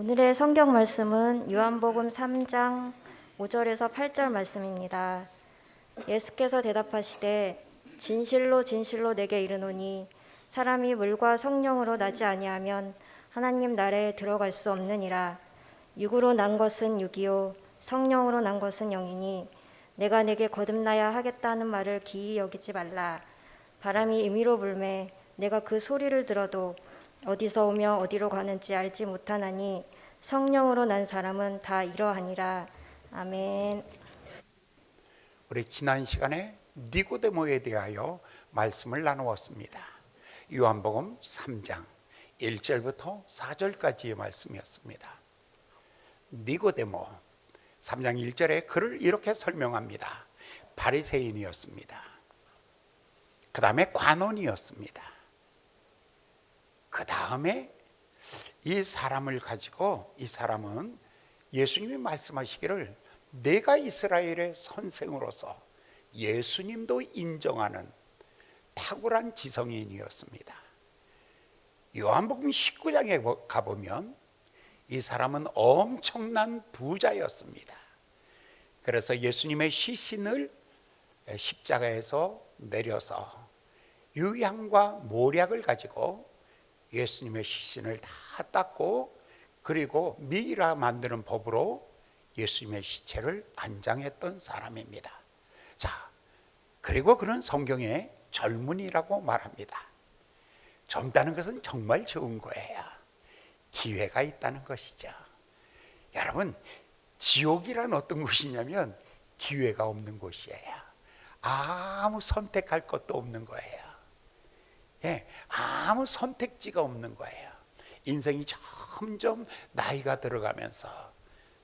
오늘의 성경 말씀은 요한복음 3장 5절에서 8절 말씀입니다. 예수께서 대답하시되 진실로 진실로 내게 이르노니 사람이 물과 성령으로 나지 아니하면 하나님 나라에 들어갈 수 없느니라. 육으로 난 것은 육이요 성령으로 난 것은 영이니 내가 내게 거듭나야 하겠다는 말을 기이 여기지 말라. 바람이 임의로 불매 내가 그 소리를 들어도 어디서 오며 어디로 가는지 알지 못하나니 성령으로 난 사람은 다 이러하니라. 아멘. 우리 지난 시간에 니고데모에 대하여 말씀을 나누었습니다. 요한복음 3장 1절부터 4절까지의 말씀이었습니다. 니고데모 3장 1절에 그를 이렇게 설명합니다. 바리새인이었습니다. 그 다음에 관원이었습니다. 그 다음에 이 사람을 가지고 이 사람은 예수님이 말씀하시기를 내가 이스라엘의 선생으로서 예수님도 인정하는 탁월한 지성인이었습니다. 요한복음 19장에 가보면 이 사람은 엄청난 부자였습니다. 그래서 예수님의 시신을 십자가에서 내려서 유향과 모략을 가지고 예수님의 시신을 다 닦고 그리고 미이라 만드는 법으로 예수님의 시체를 안장했던 사람입니다. 자, 그리고 그는 성경에 젊은이라고 말합니다. 젊다는 것은 정말 좋은 거예요. 기회가 있다는 것이죠. 여러분, 지옥이란 어떤 곳이냐면 기회가 없는 곳이에요. 아무 선택할 것도 없는 거예요. 아무 선택지가 없는 거예요. 인생이 점점 나이가 들어가면서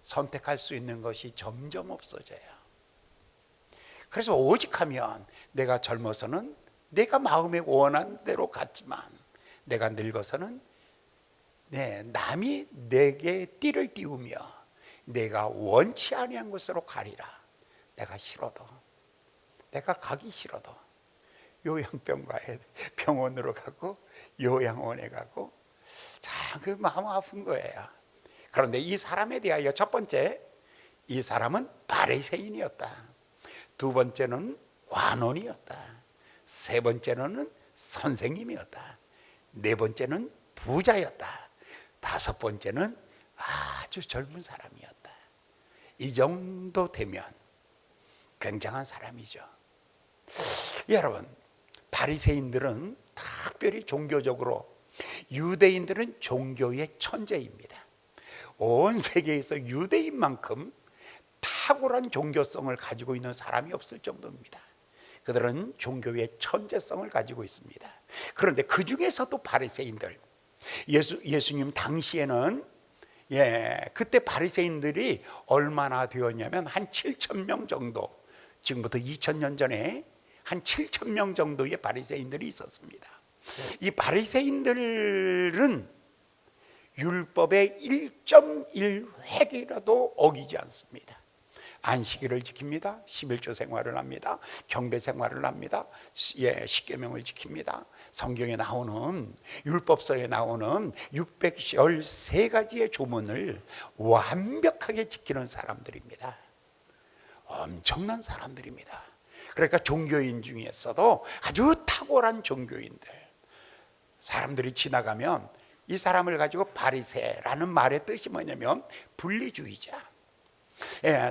선택할 수 있는 것이 점점 없어져요. 그래서 오직하면 내가 젊어서는 내가 마음에 원한 대로 갔지만 내가 늙어서는 남이 내게 띠를 띄우며 내가 원치 아니한 곳으로 가리라. 내가 싫어도, 내가 가기 싫어도 요양병가에 병원으로 가고 요양원에 가고 참 그 마음 아픈 거예요. 그런데 이 사람에 대하여 첫 번째, 이 사람은 바리새인이었다. 두 번째는 관원이었다. 세 번째는 선생님이었다. 네 번째는 부자였다. 다섯 번째는 아주 젊은 사람이었다. 이 정도 되면 굉장한 사람이죠. 여러분, 바리새인들은 특별히 종교적으로 유대인들은 종교의 천재입니다. 온 세계에서 유대인만큼 탁월한 종교성을 가지고 있는 사람이 없을 정도입니다. 그들은 종교의 천재성을 가지고 있습니다. 그런데 그 중에서도 바리새인들, 예수님 당시에는 그때 바리새인들이 얼마나 되었냐면 한 7천 명 정도, 지금부터 2000년 전에 한 7천 명 정도의 바리새인들이 있었습니다. 이 바리새인들은 율법의 1.1획이라도 어기지 않습니다. 안식일을 지킵니다. 11조 생활을 합니다. 경배 생활을 합니다. 십계명을 지킵니다. 성경에 나오는, 율법서에 나오는 613가지의 조문을 완벽하게 지키는 사람들입니다. 엄청난 사람들입니다. 그러니까 종교인 중에서도 아주 탁월한 종교인들, 사람들이 지나가면 이 사람을 가지고 바리새라는 말의 뜻이 뭐냐면 분리주의자.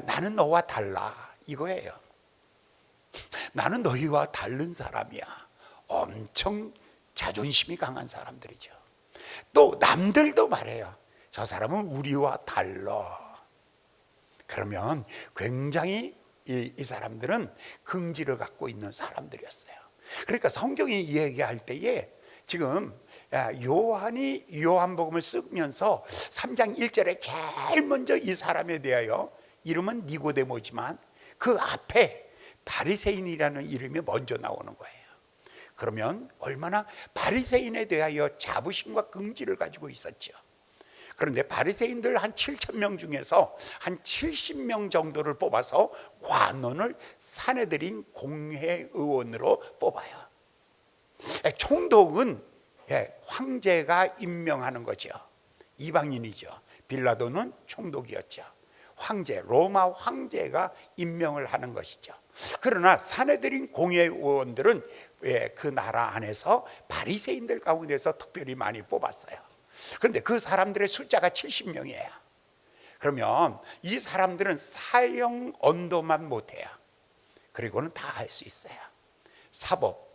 나는 너와 달라 이거예요. 나는 너희와 다른 사람이야. 엄청 자존심이 강한 사람들이죠. 또 남들도 말해요. 저 사람은 우리와 달라. 그러면 굉장히 이 사람들은 긍지를 갖고 있는 사람들이었어요. 그러니까 성경이 얘기할 때에 지금 요한이 요한복음을 쓰면서 3장 1절에 제일 먼저 이 사람에 대하여, 이름은 니고데모지만 그 앞에 바리새인이라는 이름이 먼저 나오는 거예요. 그러면 얼마나 바리새인에 대하여 자부심과 긍지를 가지고 있었죠. 그런데 바리새인들 한 7천 명 중에서 한 70명 정도를 뽑아서 관원을 사내들인 공회의원으로 뽑아요. 총독은 황제가 임명하는 거죠. 이방인이죠. 빌라도는 총독이었죠. 황제, 로마 황제가 임명을 하는 것이죠. 그러나 사내들인 공회의원들은 그 나라 안에서 바리새인들 가운데서 특별히 많이 뽑았어요. 그런데 그 사람들의 숫자가 70명이에요. 그러면 이 사람들은 사형 언도만 못해요. 그리고는 다 할 수 있어요. 사법,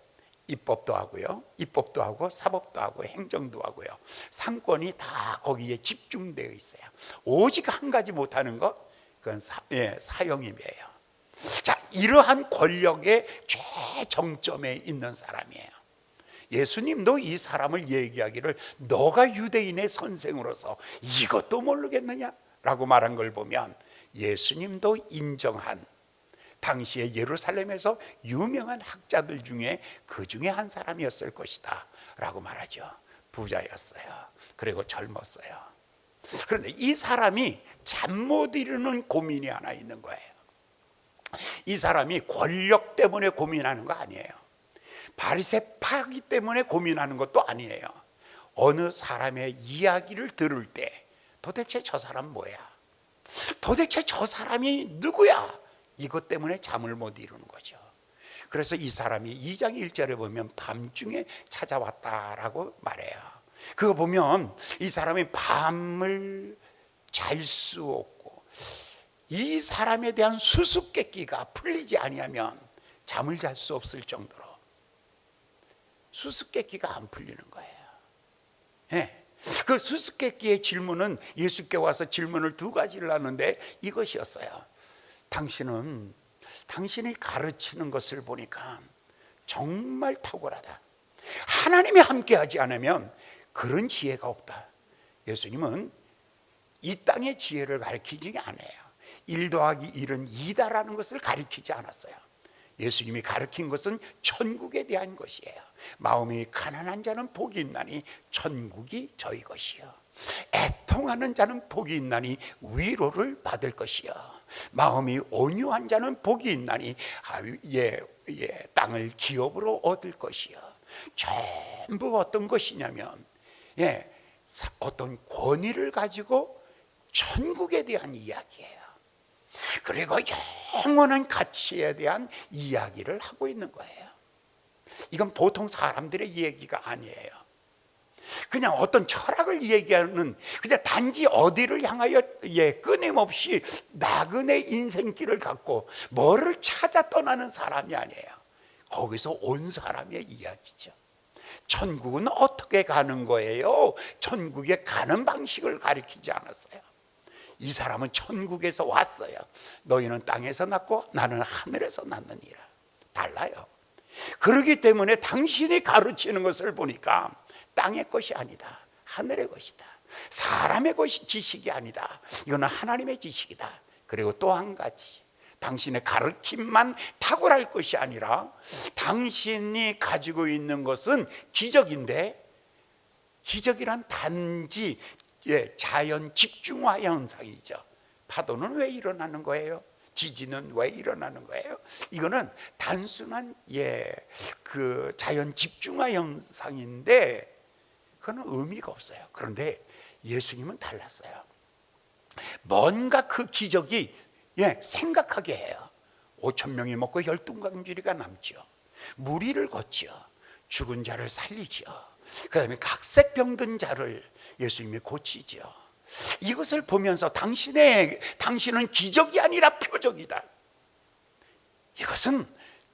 입법도 하고요, 입법도 하고 사법도 하고 행정도 하고요. 상권이 다 거기에 집중되어 있어요. 오직 한 가지 못하는 것, 그건 사형임이에요. 자, 이러한 권력의 최정점에 있는 사람이에요. 예수님도 이 사람을 얘기하기를 너가 유대인의 선생으로서 이것도 모르겠느냐? 라고 말한 걸 보면 예수님도 인정한 당시에 예루살렘에서 유명한 학자들 중에 그 중에 한 사람이었을 것이다 라고 말하죠. 부자였어요. 그리고 젊었어요. 그런데 이 사람이 잠 못 이루는 고민이 하나 있는 거예요. 이 사람이 권력 때문에 고민하는 거 아니에요. 바리새파이기 때문에 고민하는 것도 아니에요. 어느 사람의 이야기를 들을 때 도대체 저 사람 뭐야? 도대체 저 사람이 누구야? 이것 때문에 잠을 못 이루는 거죠. 그래서 이 사람이 2장 1절에 보면 밤중에 찾아왔다라고 말해요. 그거 보면 이 사람이 밤을 잘 수 없고 이 사람에 대한 수수께끼가 풀리지 아니하면 잠을 잘 수 없을 정도로 수수께끼가 안 풀리는 거예요. 네. 그 수수께끼의 질문은 예수께 와서 질문을 2가지를 하는데 이것이었어요. 당신이 가르치는 것을 보니까 정말 탁월하다. 하나님이 함께하지 않으면 그런 지혜가 없다. 예수님은 이 땅의 지혜를 가르치지 않아요. 1 더하기 1은 2다라는 것을 가르치지 않았어요. 예수님이 가르친 것은 천국에 대한 것이에요. 마음이 가난한 자는 복이 있나니 천국이 저희 것이요. 애통하는 자는 복이 있나니 위로를 받을 것이요. 마음이 온유한 자는 복이 있나니 땅을 기업으로 얻을 것이요. 전부 어떤 것이냐면 어떤 권위를 가지고 천국에 대한 이야기예요. 그리고 영원한 가치에 대한 이야기를 하고 있는 거예요. 이건 보통 사람들의 얘기가 아니에요. 그냥 어떤 철학을 얘기하는, 그냥 단지 어디를 향하여 끊임없이 나그네 인생길을 갖고 뭐를 찾아 떠나는 사람이 아니에요. 거기서 온 사람의 이야기죠. 천국은 어떻게 가는 거예요? 천국에 가는 방식을 가르치지 않았어요. 이 사람은 천국에서 왔어요. 너희는 땅에서 났고 나는 하늘에서 났느니라. 달라요. 그렇기 때문에 당신이 가르치는 것을 보니까 땅의 것이 아니다, 하늘의 것이다. 사람의 것이 지식이 아니다. 이거는 하나님의 지식이다. 그리고 또 한 가지, 당신의 가르침만 탁월할 것이 아니라 당신이 가지고 있는 것은 기적인데, 기적이란 단지 자연 집중화 현상이죠. 파도는 왜 일어나는 거예요? 지진은 왜 일어나는 거예요? 이거는 단순한 그 자연 집중화 현상인데 그건 의미가 없어요. 그런데 예수님은 달랐어요. 뭔가 그 기적이 생각하게 해요. 5,000명이 먹고 12광주리가 남죠. 무리를 걷죠. 죽은 자를 살리죠. 그 다음에 각색병든 자를 예수님이 고치죠. 이것을 보면서 당신은 기적이 아니라 표적이다. 이것은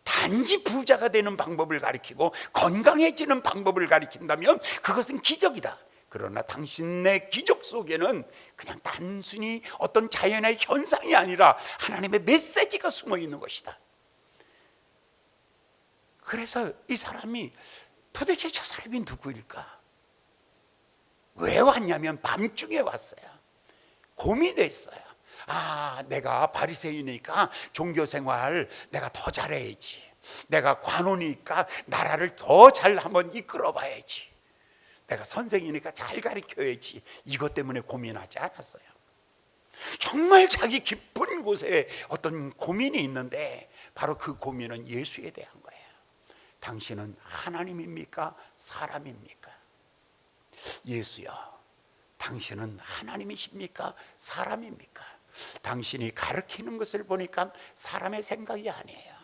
단지 부자가 되는 방법을 가리키고 건강해지는 방법을 가리킨다면 그것은 기적이다. 그러나 당신의 기적 속에는 그냥 단순히 어떤 자연의 현상이 아니라 하나님의 메시지가 숨어 있는 것이다. 그래서 이 사람이 도대체 저 사람이 누구일까? 왜 왔냐면 밤중에 왔어요. 고민했어요. 내가 바리새인이니까 종교생활 내가 더 잘해야지. 내가 관원이니까 나라를 더 잘 한번 이끌어 봐야지. 내가 선생이니까 잘 가르쳐야지. 이것 때문에 고민하지 않았어요. 정말 자기 깊은 곳에 어떤 고민이 있는데 바로 그 고민은 예수에 대한 거예요. 당신은 하나님입니까? 사람입니까? 예수여, 당신은 하나님이십니까? 사람입니까? 당신이 가르치는 것을 보니까 사람의 생각이 아니에요.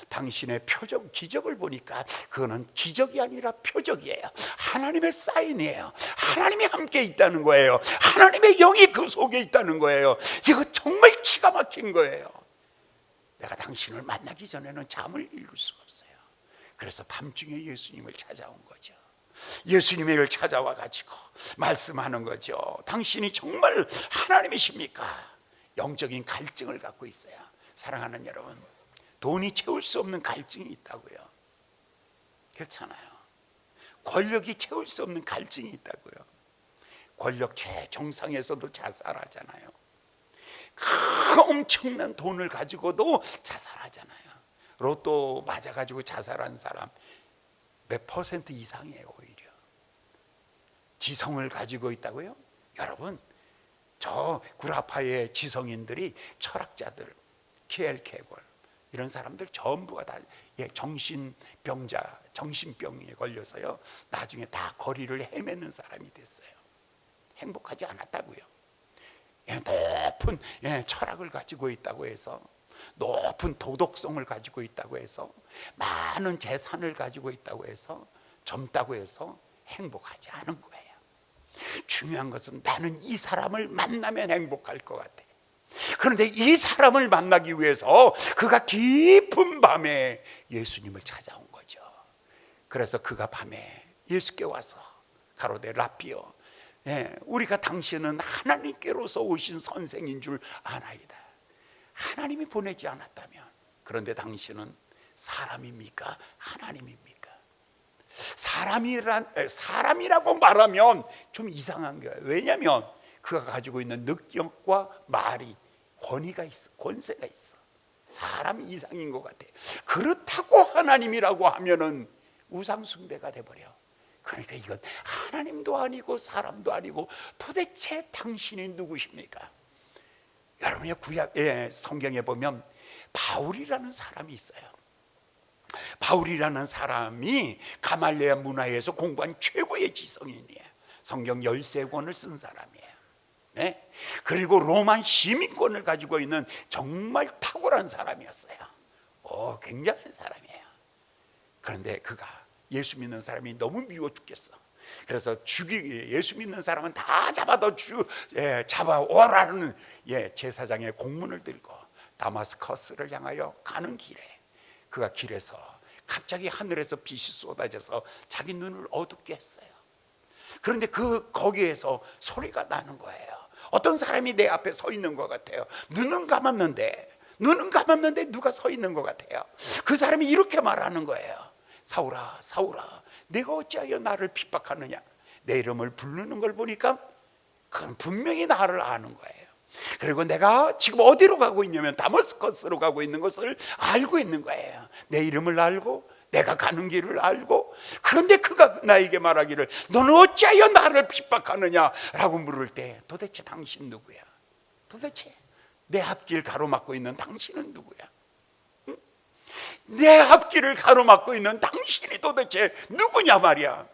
당신의 표적, 기적을 보니까 그거는 기적이 아니라 표적이에요. 하나님의 사인이에요. 하나님이 함께 있다는 거예요. 하나님의 영이 그 속에 있다는 거예요. 이거 정말 기가 막힌 거예요. 내가 당신을 만나기 전에는 잠을 이룰 수가 없어요. 그래서 밤중에 예수님을 찾아온 거죠. 예수님을 찾아와 가지고 말씀하는 거죠. 당신이 정말 하나님이십니까? 영적인 갈증을 갖고 있어요. 사랑하는 여러분, 돈이 채울 수 없는 갈증이 있다고요. 그렇잖아요. 권력이 채울 수 없는 갈증이 있다고요. 권력 최정상에서도 자살하잖아요. 그 엄청난 돈을 가지고도 자살하잖아요. 로또 맞아가지고 자살한 사람 몇 퍼센트 이상이에요. 오히려 지성을 가지고 있다고요. 여러분, 저 구라파의 지성인들이 철학자들, 키엘 케골 이런 사람들 전부가 다 정신병자, 정신병에 걸려서요 나중에 다 거리를 헤매는 사람이 됐어요. 행복하지 않았다고요. 높은 철학을 가지고 있다고 해서, 높은 도덕성을 가지고 있다고 해서, 많은 재산을 가지고 있다고 해서, 젊다고 해서 행복하지 않은 거예요. 중요한 것은 나는 이 사람을 만나면 행복할 것 같아. 그런데 이 사람을 만나기 위해서 그가 깊은 밤에 예수님을 찾아온 거죠. 그래서 그가 밤에 예수께 와서 가로되 라피여, 우리가 당신은 하나님께로서 오신 선생인 줄 아나이다. 하나님이 보내지 않았다면, 그런데 당신은 사람입니까? 하나님입니까? 사람이라고 말하면 좀 이상한 거예요. 왜냐하면 그가 가지고 있는 능력과 말이 권위가 있어, 권세가 있어. 사람 이상인 것 같아. 그렇다고 하나님이라고 하면은 우상숭배가 돼버려. 그러니까 이건 하나님도 아니고 사람도 아니고 도대체 당신이 누구십니까? 여러분의 구약 성경에 보면 바울이라는 사람이 있어요. 바울이라는 사람이 가말리아 문화에서 공부한 최고의 지성인이에요. 성경 13권을 쓴 사람이에요. 네? 그리고 로마 시민권을 가지고 있는 정말 탁월한 사람이었어요. 굉장한 사람이에요. 그런데 그가 예수 믿는 사람이 너무 미워 죽겠어. 그래서 예수 믿는 사람은 다 잡아오라는 제사장의 공문을 들고 다마스커스를 향하여 가는 길에, 그가 길에서 갑자기 하늘에서 빛이 쏟아져서 자기 눈을 어둡게 했어요. 그런데 거기에서 소리가 나는 거예요. 어떤 사람이 내 앞에 서 있는 것 같아요. 눈은 감았는데 누가 서 있는 것 같아요. 그 사람이 이렇게 말하는 거예요. 사울아, 사울아, 내가 어찌하여 나를 핍박하느냐. 내 이름을 부르는 걸 보니까 그건 분명히 나를 아는 거예요. 그리고 내가 지금 어디로 가고 있냐면 다마스커스로 가고 있는 것을 알고 있는 거예요. 내 이름을 알고 내가 가는 길을 알고. 그런데 그가 나에게 말하기를 너는 어찌하여 나를 핍박하느냐 라고 물을 때, 도대체 당신 누구야? 도대체 내 앞길 가로막고 있는 당신은 누구야? 응? 내 앞길을 가로막고 있는 당신이 도대체 누구냐 말이야.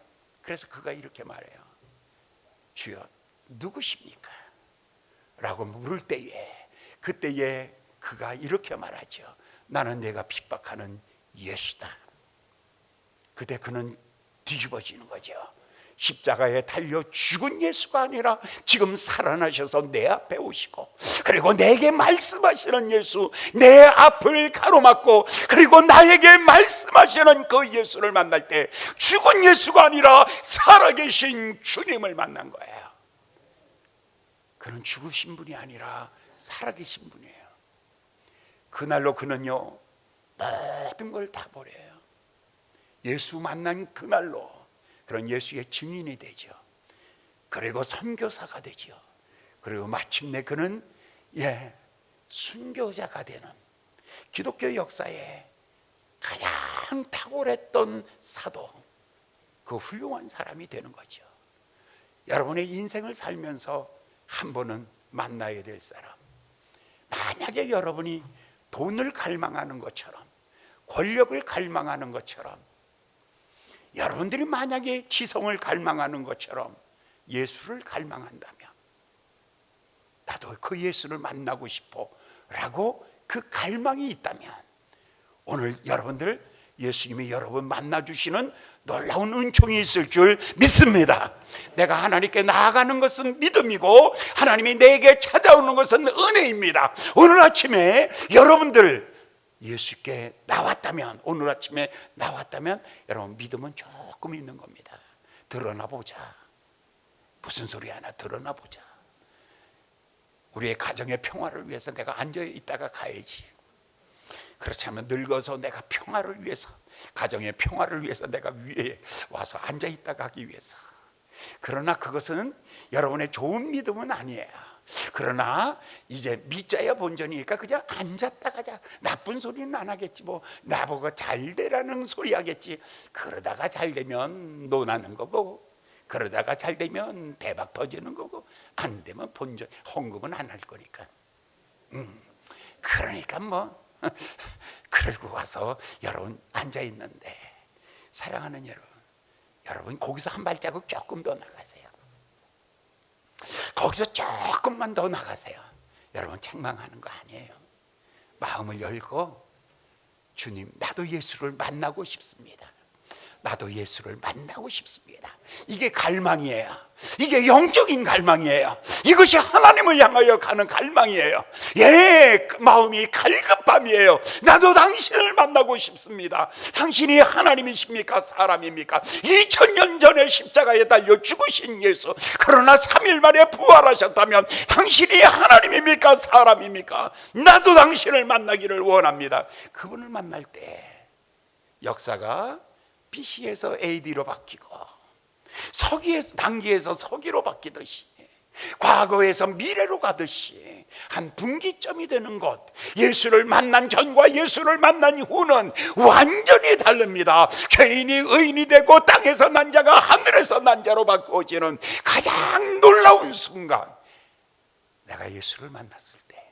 그래서 그가 이렇게 말해요. 주여, 누구십니까? 라고 물을 때에, 그때에 그가 이렇게 말하죠. 나는 내가 핍박하는 예수다. 그때 그는 뒤집어지는 거죠. 십자가에 달려 죽은 예수가 아니라 지금 살아나셔서 내 앞에 오시고, 그리고 내게 말씀하시는 예수, 내 앞을 가로막고 그리고 나에게 말씀하시는 그 예수를 만날 때 죽은 예수가 아니라 살아계신 주님을 만난 거예요. 그는 죽으신 분이 아니라 살아계신 분이에요. 그날로 그는요 모든 걸 다 버려요. 예수 만난 그날로 그런 예수의 증인이 되죠. 그리고 선교사가 되죠. 그리고 마침내 그는 순교자가 되는, 기독교 역사에 가장 탁월했던 사도, 그 훌륭한 사람이 되는 거죠. 여러분의 인생을 살면서 한 번은 만나야 될 사람, 만약에 여러분이 돈을 갈망하는 것처럼, 권력을 갈망하는 것처럼, 여러분들이 만약에 지성을 갈망하는 것처럼 예수를 갈망한다면 나도 그 예수를 만나고 싶어 라고 그 갈망이 있다면 오늘 여러분들 예수님이 여러분 만나주시는 놀라운 은총이 있을 줄 믿습니다. 내가 하나님께 나아가는 것은 믿음이고 하나님이 내게 찾아오는 것은 은혜입니다. 오늘 아침에 여러분들 예수께 나왔다면, 오늘 아침에 나왔다면 여러분 믿음은 조금 있는 겁니다. 드러나 보자. 무슨 소리 하나 드러나 보자. 우리의 가정의 평화를 위해서 내가 앉아 있다가 가야지. 그렇지 않으면 늙어서 내가 평화를 위해서, 가정의 평화를 위해서 내가 위에 와서 앉아 있다가 가기 위해서. 그러나 그것은 여러분의 좋은 믿음은 아니에요. 그러나 이제 믿자야 본전이니까 그냥 앉았다 가자. 나쁜 소리는 안 하겠지. 뭐 나보고 잘 되라는 소리 하겠지. 그러다가 잘 되면 논하는 거고, 그러다가 잘 되면 대박 터지는 거고, 안 되면 본전 헌금은 안 할 거니까. 그러니까 뭐 그러고 와서 여러분 앉아 있는데, 사랑하는 여러분 거기서 한 발자국 조금 더 나가세요. 거기서 조금만 더 나가세요. 여러분 책망하는 거 아니에요. 마음을 열고, 주님 나도 예수를 만나고 싶습니다. 나도 예수를 만나고 싶습니다. 이게 갈망이에요. 이게 영적인 갈망이에요. 이것이 하나님을 향하여 가는 갈망이에요. 예, 마음이 갈급함이에요. 나도 당신을 만나고 싶습니다. 당신이 하나님이십니까? 사람입니까? 2000년 전에 십자가에 달려 죽으신 예수, 그러나 3일 만에 부활하셨다면 당신이 하나님입니까? 사람입니까? 나도 당신을 만나기를 원합니다. 그분을 만날 때 역사가 BC에서 AD로 바뀌고, 서기에서, 단기에서 서기로 바뀌듯이, 과거에서 미래로 가듯이 한 분기점이 되는 것, 예수를 만난 전과 예수를 만난 후는 완전히 다릅니다. 죄인이 의인이 되고 땅에서 난 자가 하늘에서 난 자로 바꾸어지는 가장 놀라운 순간, 내가 예수를 만났을 때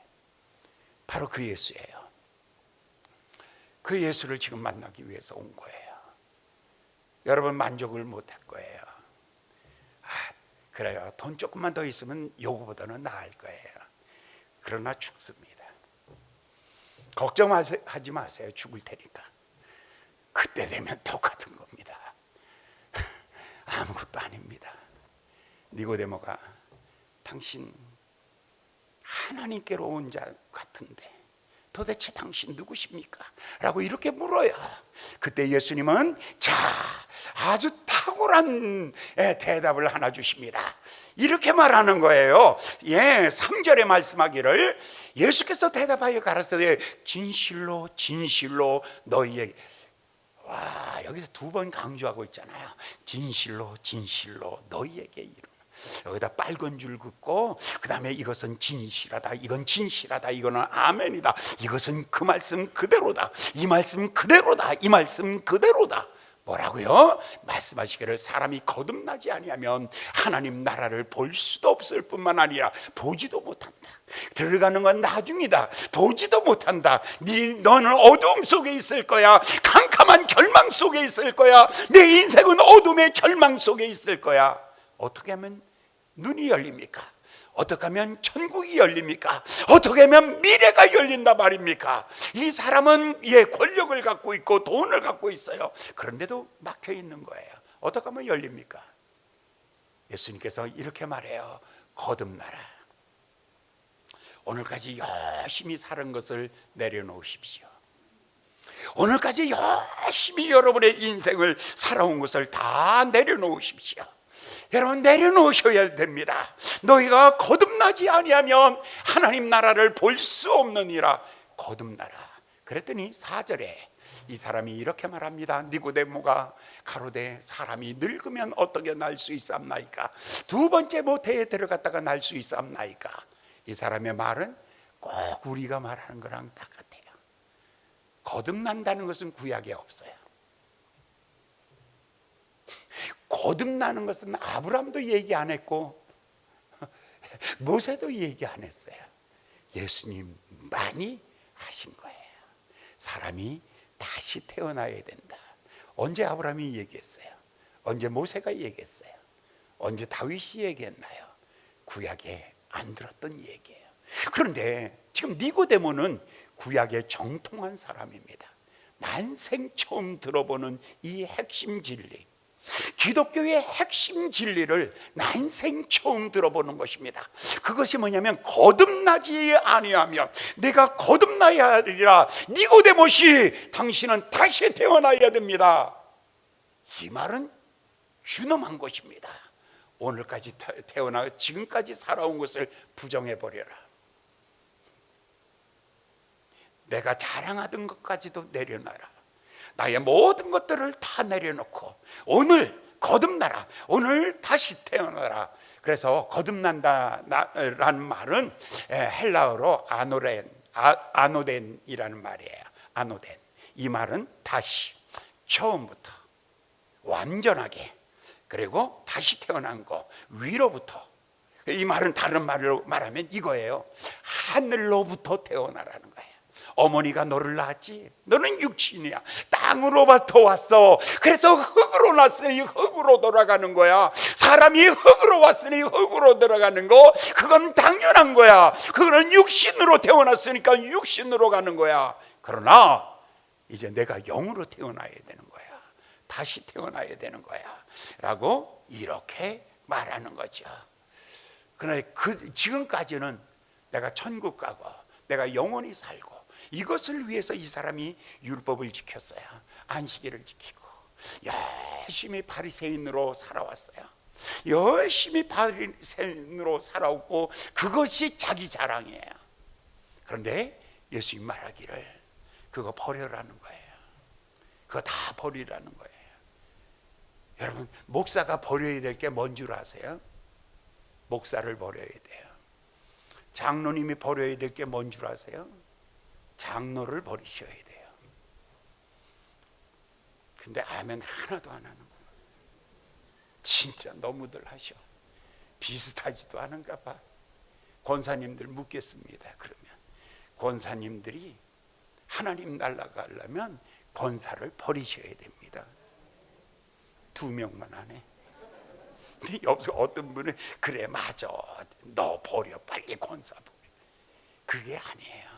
바로 그 예수예요. 그 예수를 지금 만나기 위해서 온 거예요. 여러분 만족을 못할 거예요. 그래요. 돈 조금만 더 있으면 요거보다는 나을 거예요. 그러나 죽습니다. 걱정하지 마세요. 죽을 테니까. 그때 되면 똑같은 겁니다. 아무것도 아닙니다. 니고데모가 당신 하나님께로 온 자 같은데 도대체 당신 누구십니까? 라고 이렇게 물어요. 그때 예수님은 아주 탁월한 대답을 하나 주십니다. 이렇게 말하는 거예요. 3절에 말씀하기를, 예수께서 대답하여 가라사대 진실로 진실로 너희에게, 와, 여기서 2번 강조하고 있잖아요. 진실로 진실로 너희에게 이르노라. 여기다 빨간 줄 긋고, 그 다음에 이것은 진실하다, 이건 진실하다, 이거는 아멘이다, 이것은 그 말씀 그대로다, 이 말씀 그대로다, 이 말씀 그대로다. 뭐라고요? 말씀하시기를 사람이 거듭나지 아니하면 하나님 나라를 볼 수도 없을 뿐만 아니라 보지도 못한다. 들어가는 건 나중이다. 보지도 못한다. 너는 어두움 속에 있을 거야. 캄캄한 절망 속에 있을 거야. 내 인생은 어둠의 절망 속에 있을 거야. 어떻게 하면 눈이 열립니까? 어떻게 하면 천국이 열립니까? 어떻게 하면 미래가 열린다 말입니까? 이 사람은 권력을 갖고 있고 돈을 갖고 있어요. 그런데도 막혀 있는 거예요. 어떻게 하면 열립니까? 예수님께서 이렇게 말해요. 거듭나라. 오늘까지 열심히 사는 것을 내려놓으십시오. 오늘까지 열심히 여러분의 인생을 살아온 것을 다 내려놓으십시오. 여러분 내려놓으셔야 됩니다. 너희가 거듭나지 아니하면 하나님 나라를 볼 수 없느니라. 거듭나라. 그랬더니 4절에 이 사람이 이렇게 말합니다. 니고데모가 가로되 사람이 늙으면 어떻게 날 수 있사옵나이까? 2번째 모태에 들어갔다가 날 수 있사옵나이까? 이 사람의 말은 꼭 우리가 말하는 거랑 똑같아요. 거듭난다는 것은 구약에 없어요. 거듭나는 것은 아브라함도 얘기 안 했고 모세도 얘기 안 했어요. 예수님만이 하신 거예요. 사람이 다시 태어나야 된다. 언제 아브라함이 얘기했어요? 언제 모세가 얘기했어요? 언제 다윗이 얘기했나요? 구약에 안 들었던 얘기예요. 그런데 지금 니고데모는 구약의 정통한 사람입니다. 난생 처음 들어보는 이 핵심 진리, 기독교의 핵심 진리를 난생 처음 들어보는 것입니다. 그것이 뭐냐면 거듭나지 아니하면 내가 거듭나야 하리라. 니고데모시, 당신은 다시 태어나야 됩니다. 이 말은 준엄한 것입니다. 오늘까지 태어나 지금까지 살아온 것을 부정해버려라. 내가 자랑하던 것까지도 내려놔라. 나의 모든 것들을 다 내려놓고 오늘 거듭나라. 오늘 다시 태어나라. 그래서 거듭난다라는 말은 헬라어로 아노덴이라는 말이에요. 아노덴. 이 말은 다시, 처음부터, 완전하게, 그리고 다시 태어난 거, 위로부터. 이 말은 다른 말로 말하면 이거예요. 하늘로부터 태어나라는 거예요. 어머니가 너를 낳았지, 너는 육신이야. 땅으로부터 왔어. 그래서 흙으로 났으니 흙으로 돌아가는 거야. 사람이 흙으로 왔으니 흙으로 들어가는 거, 그건 당연한 거야. 그거는 육신으로 태어났으니까 육신으로 가는 거야. 그러나 이제 내가 영으로 태어나야 되는 거야. 다시 태어나야 되는 거야 라고 이렇게 말하는 거죠. 그러나 지금까지는 내가 천국 가고 내가 영원히 살고, 이것을 위해서 이 사람이 율법을 지켰어요. 안식일을 지키고 열심히 바리새인으로 살아왔어요. 열심히 바리새인으로 살아왔고 그것이 자기 자랑이에요. 그런데 예수님 말하기를 그거 버려라는 거예요. 그거 다 버리라는 거예요. 여러분, 목사가 버려야 될 게 뭔 줄 아세요? 목사를 버려야 돼요. 장로님이 버려야 될 게 뭔 줄 아세요? 장로를 버리셔야 돼요. 근데 아멘 하나도 안 하는 거예요. 진짜 너무들 하셔. 비슷하지도 않은가 봐. 권사님들 묻겠습니다. 그러면 권사님들이 하나님 날아가려면 권사를 버리셔야 됩니다. 2명만 하네. 근데 여기서 어떤 분은 그래 맞아, 너 버려, 빨리 권사 버려. 그게 아니에요.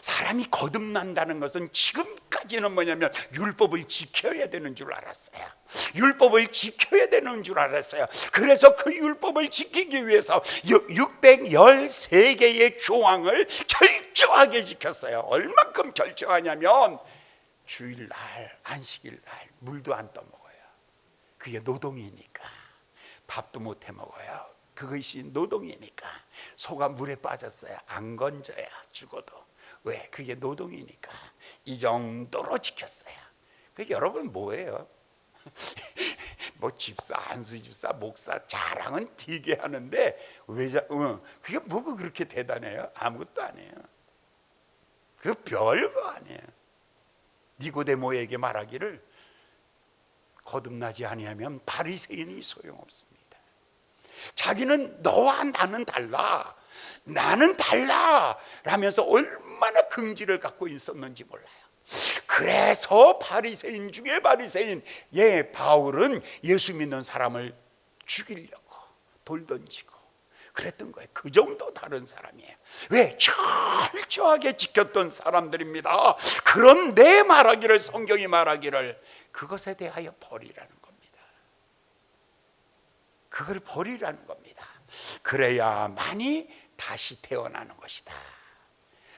사람이 거듭난다는 것은 지금까지는 뭐냐면 율법을 지켜야 되는 줄 알았어요. 율법을 지켜야 되는 줄 알았어요. 그래서 그 율법을 지키기 위해서 613개의 조항을 철저하게 지켰어요. 얼만큼 철저하냐면 주일날, 안식일날 물도 안 떠먹어요. 그게 노동이니까. 밥도 못 해먹어요. 그것이 노동이니까. 소가 물에 빠졌어요. 안 건져야 죽어도. 왜? 그게 노동이니까. 이 정도로 지켰어요. 여러분 뭐예요? 뭐 집사, 안수 집사, 목사 자랑은 되게 하는데 그게 뭐가 그렇게 대단해요? 아무것도 아니에요. 그거 별거 아니에요. 니고데모에게 말하기를 거듭나지 아니하면 바리새인이 소용없습니다. 자기는 너와 나는 달라, 나는 달라 라면서 얼마나 긍지를 갖고 있었는지 몰라요. 그래서 바리새인 중에 바리새인, 바울은 예수 믿는 사람을 죽이려고 돌 던지고 그랬던 거예요. 그 정도 다른 사람이에요. 왜? 철저하게 지켰던 사람들입니다. 그런데 말하기를, 성경이 말하기를 그것에 대하여 버리라는 겁니다. 그걸 버리라는 겁니다. 그래야만이 다시 태어나는 것이다.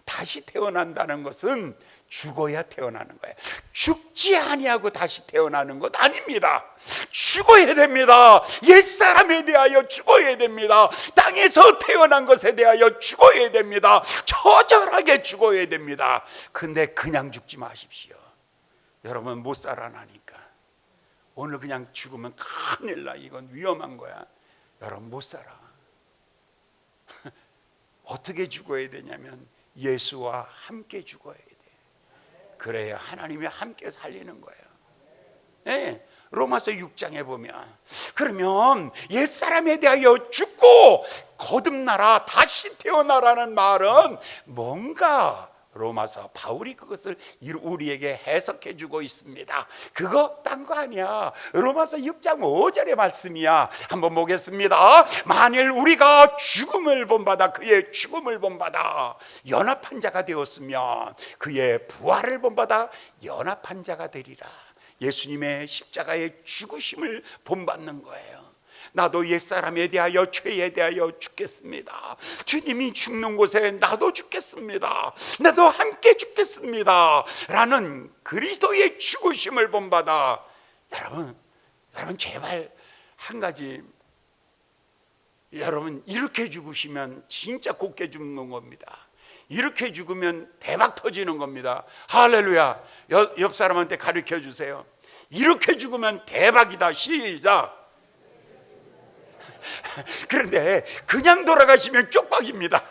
다시 태어난다는 것은 죽어야 태어나는 거예요. 죽지 아니하고 다시 태어나는 것 아닙니다. 죽어야 됩니다. 옛사람에 대하여 죽어야 됩니다. 땅에서 태어난 것에 대하여 죽어야 됩니다. 처절하게 죽어야 됩니다. 근데 그냥 죽지 마십시오. 여러분 못 살아나니까 오늘 그냥 죽으면 큰일 나. 이건 위험한 거야. 여러분 못 살아. 어떻게 죽어야 되냐면 예수와 함께 죽어야 돼. 그래야 하나님이 함께 살리는 거예요. 네, 로마서 6장에 보면 그러면 옛사람에 대하여 죽고 거듭나라, 다시 태어나라는 말은 뭔가 로마서 바울이 그것을 우리에게 해석해 주고 있습니다. 그거 딴 거 아니야. 로마서 6장 5절의 말씀이야. 한번 보겠습니다. 만일 우리가 죽음을 본받아 그의 죽음을 본받아 연합한 자가 되었으면 그의 부활을 본받아 연합한 자가 되리라. 예수님의 십자가의 죽으심을 본받는 거예요. 나도 옛사람에 대하여 죄에 대하여 죽겠습니다. 주님이 죽는 곳에 나도 죽겠습니다. 나도 함께 죽겠습니다. 라는 그리스도의 죽으심을 본받아. 여러분 제발 한 가지, 여러분 이렇게 죽으시면 진짜 곱게 죽는 겁니다. 이렇게 죽으면 대박 터지는 겁니다. 할렐루야. 옆 사람한테 가르쳐 주세요. 이렇게 죽으면 대박이다. 시작. 그런데 그냥 돌아가시면 쪽박입니다.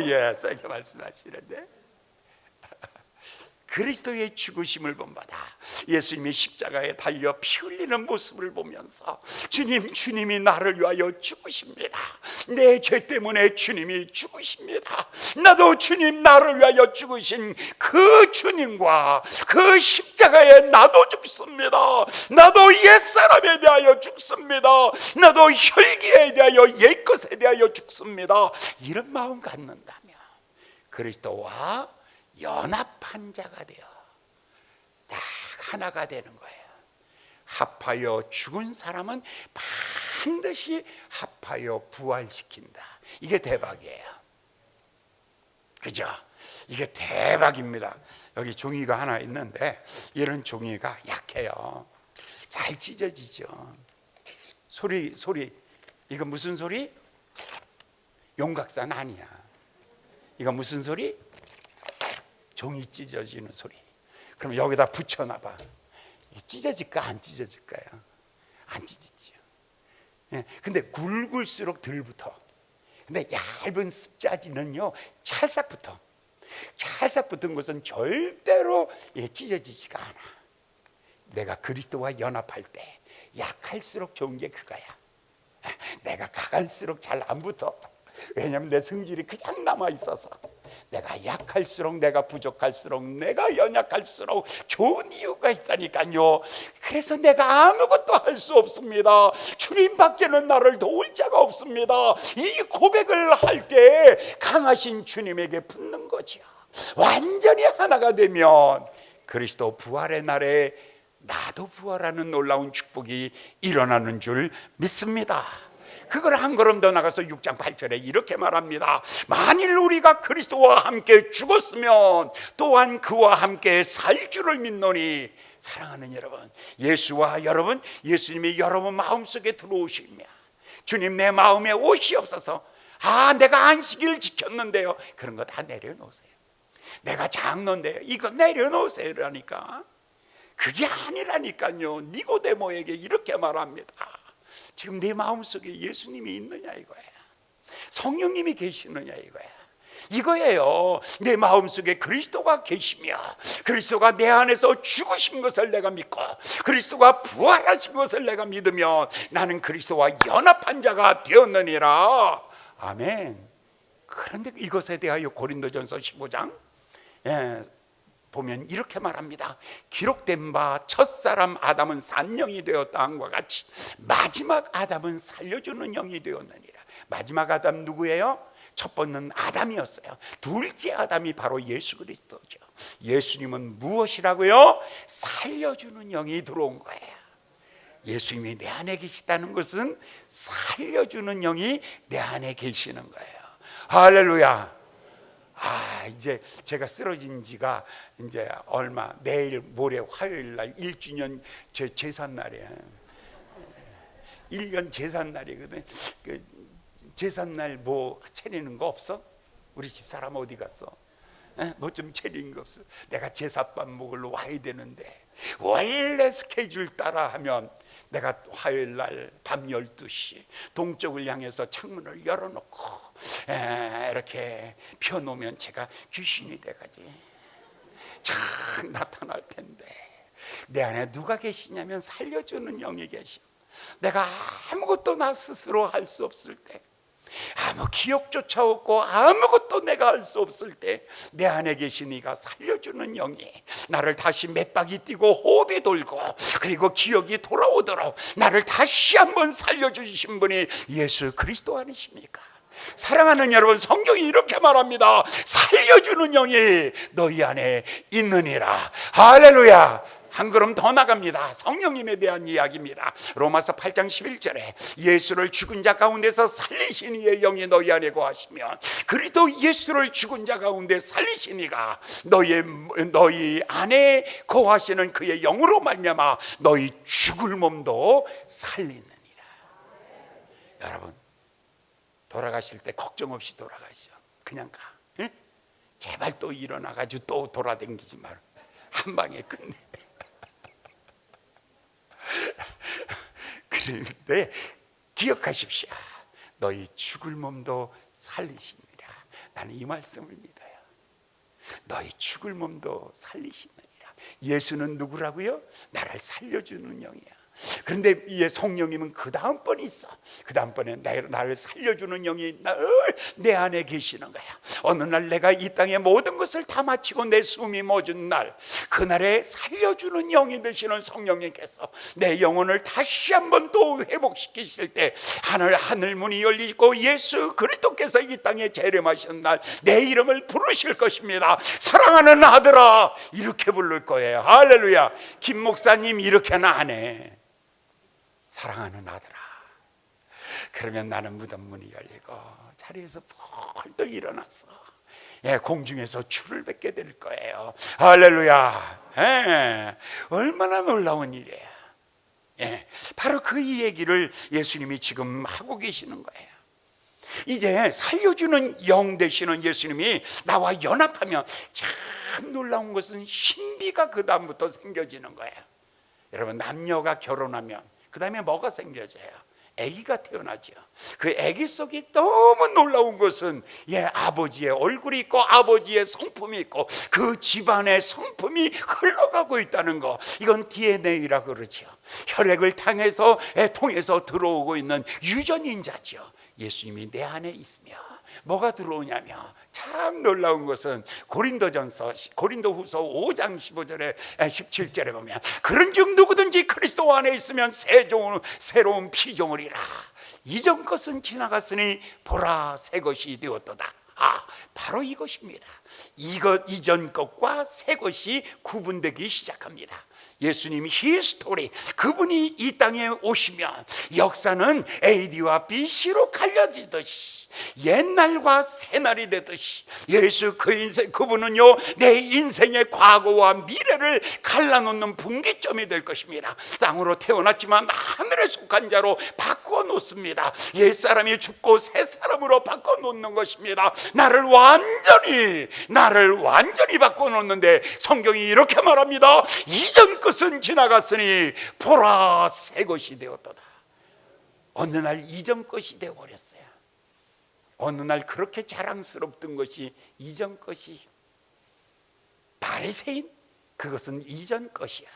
예, 세게 말씀하시는데 그리스도의 죽으심을 본받아 예수님이 십자가에 달려 피 흘리는 모습을 보면서 주님이 나를 위하여 죽으십니다. 내 죄 때문에 주님이 죽으십니다. 나도 주님 나를 위하여 죽으신 그 주님과 그 십자가에 나도 죽습니다. 나도 옛사람에 대하여 죽습니다. 나도 혈기에 대하여 옛것에 대하여 죽습니다. 이런 마음 갖는다면 그리스도와 연합한 자가 되어 딱 하나가 되는 거예요. 합하여 죽은 사람은 반드시 합하여 부활시킨다. 이게 대박이에요. 그죠? 이게 대박입니다. 여기 종이가 하나 있는데 이런 종이가 약해요. 잘 찢어지죠. 소리 이거 무슨 소리? 용각산 아니야. 이거 무슨 소리? 종이 찢어지는 소리. 그럼 여기다 붙여놔봐. 찢어질까 안 찢어질까요? 안 찢어지죠. 근데 굵을수록 덜 붙어. 근데 얇은 습자지는요 찰싹 붙어. 찰싹 붙은 것은 절대로 찢어지지가 않아. 내가 그리스도와 연합할 때 약할수록 좋은 게 그거야. 내가 강할수록 잘 안 붙어. 왜냐하면 내 성질이 그냥 남아 있어서. 내가 약할수록, 내가 부족할수록, 내가 연약할수록 좋은 이유가 있다니까요. 그래서 내가 아무것도 할 수 없습니다. 주님밖에는 나를 도울 자가 없습니다. 이 고백을 할 때 강하신 주님에게 붙는 거죠. 완전히 하나가 되면 그리스도 부활의 날에 나도 부활하는 놀라운 축복이 일어나는 줄 믿습니다. 그걸 한 걸음 더 나가서 6장 8절에 이렇게 말합니다. 만일 우리가 그리스도와 함께 죽었으면 또한 그와 함께 살 줄을 믿노니. 사랑하는 여러분, 예수님이 여러분 마음속에 들어오시며 주님 내 마음에 오시옵소서. 내가 안식일을 지켰는데요. 그런 거 다 내려놓으세요. 내가 장로인데요. 이거 내려놓으세요라니까. 그게 아니라니까요. 니고데모에게 이렇게 말합니다. 지금 내 마음속에 예수님이 있느냐 이거야. 성령님이 계시느냐 이거야. 이거예요. 내 마음속에 그리스도가 계시며 그리스도가 내 안에서 죽으신 것을 내가 믿고 그리스도가 부활하신 것을 내가 믿으면 나는 그리스도와 연합한 자가 되었느니라. 아멘. 그런데 이것에 대하여 고린도전서 15장 보면 이렇게 말합니다. 기록된 바 첫사람 아담은 산 영이 되었다 함과 같이 마지막 아담은 살려주는 영이 되었느니라. 마지막 아담 누구예요? 첫 번째는 아담이었어요. 둘째 아담이 바로 예수 그리스도죠. 예수님은 무엇이라고요? 살려주는 영이 들어온 거예요. 예수님이 내 안에 계시다는 것은 살려주는 영이 내 안에 계시는 거예요. 할렐루야. 이제 제가 쓰러진 지가 이제 내일 모레 화요일 날 1주년 제 제삿날이에요. 1년 제삿날이거든. 그 제삿날 뭐 차리는 거 없어? 우리 집사람 어디 갔어? 뭐 좀 차리는 거 없어? 내가 제사밥 먹으러 와야 되는데 원래 스케줄 따라 하면 내가 화요일 날 밤 12시 동쪽을 향해서 창문을 열어놓고 이렇게 펴놓으면 제가 귀신이 돼가지 참 나타날 텐데 내 안에 누가 계시냐면 살려주는 영이 계셔. 내가 아무것도 나 스스로 할 수 없을 때 아무 기억조차 없고 아무것도 내가 할 수 없을 때 내 안에 계신 이가 살려주는 영이 나를 다시 몇 바퀴 뛰고 호흡이 돌고 그리고 기억이 돌아오도록 나를 다시 한번 살려주신 분이 예수 그리스도 아니십니까? 사랑하는 여러분, 성경이 이렇게 말합니다. 살려주는 영이 너희 안에 있느니라. 할렐루야. 한 걸음 더 나갑니다. 성령님에 대한 이야기입니다. 로마서 8장 11절에 예수를 죽은 자 가운데서 살리신 이의 영이 너희 안에 거하시면 그리도 예수를 죽은 자 가운데 살리신 이가 너희 안에 거하시는 그의 영으로 말미암아 너희 죽을 몸도 살리느니라. 여러분, 돌아가실 때 걱정 없이 돌아가시죠. 그냥 가. 응? 제발 또 일어나가지고 또 돌아다니지 마라. 한 방에 끝내. 그런데 기억하십시오. 너희 죽을 몸도 살리시니라. 나는 이 말씀을 믿어요. 너희 죽을 몸도 살리시느니라. 예수는 누구라고요? 나를 살려주는 영이야. 그런데 이 성령님은 그 다음번에 있어. 그 다음번에 나를 살려주는 영이 늘 내 안에 계시는 거야. 어느 날 내가 이 땅의 모든 것을 다 마치고 내 숨이 멎은 날, 그날에 살려주는 영이 되시는 성령님께서 내 영혼을 다시 한번 또 회복시키실 때 하늘 문이 열리고 예수 그리스도께서 이 땅에 재림하시는 날 내 이름을 부르실 것입니다. 사랑하는 아들아, 이렇게 부를 거예요. 할렐루야. 김 목사님 이렇게는 안 해. 사랑하는 아들아. 그러면 나는 무덤 문이 열리고 자리에서 벌떡 일어났어. 예, 공중에서 주를 뵙게 될 거예요. 할렐루야. 예, 얼마나 놀라운 일이에요. 예, 바로 그 얘기를 예수님이 지금 하고 계시는 거예요. 이제 살려주는 영 되시는 예수님이 나와 연합하면 참 놀라운 것은 신비가 그 다음부터 생겨지는 거예요. 여러분, 남녀가 결혼하면 그 다음에 뭐가 생겨져요? 아기가 태어나죠. 그 아기 속에 너무 놀라운 것은 아버지의 얼굴이 있고 아버지의 성품이 있고 그 집안의 성품이 흘러가고 있다는 거. 이건 DNA라고 그러죠. 혈액을 통해서 들어오고 있는 유전인자죠. 예수님이 내 안에 있으며 뭐가 들어오냐며 참 놀라운 것은 고린도후서 5장 15절에 17절에 보면 그런즉 누구든지 그리스도 안에 있으면 새로운 피조물이라. 이전 것은 지나갔으니 보라 새 것이 되었도다. 바로 이것입니다. 이전 것과 새 것이 구분되기 시작합니다. 예수님이 히스토리, 그분이 이 땅에 오시면 역사는 AD와 BC로 갈려지듯이 옛날과 새날이 되듯이 예수 그분은요 내 인생의 과거와 미래를 갈라놓는 분기점이 될 것입니다. 땅으로 태어났지만 하늘에 속한 자로 바꾸어 놓습니다. 옛사람이 죽고 새 사람으로 바꿔 놓는 것입니다. 나를 완전히 바꿔 놓는데 성경이 이렇게 말합니다. 이전 것은 지나갔으니 보라 새 것이 되었도다. 어느 날 이전 것이 되어버렸어요. 어느 날 그렇게 자랑스럽던 것이 이전 것이. 바리새인, 그것은 이전 것이야.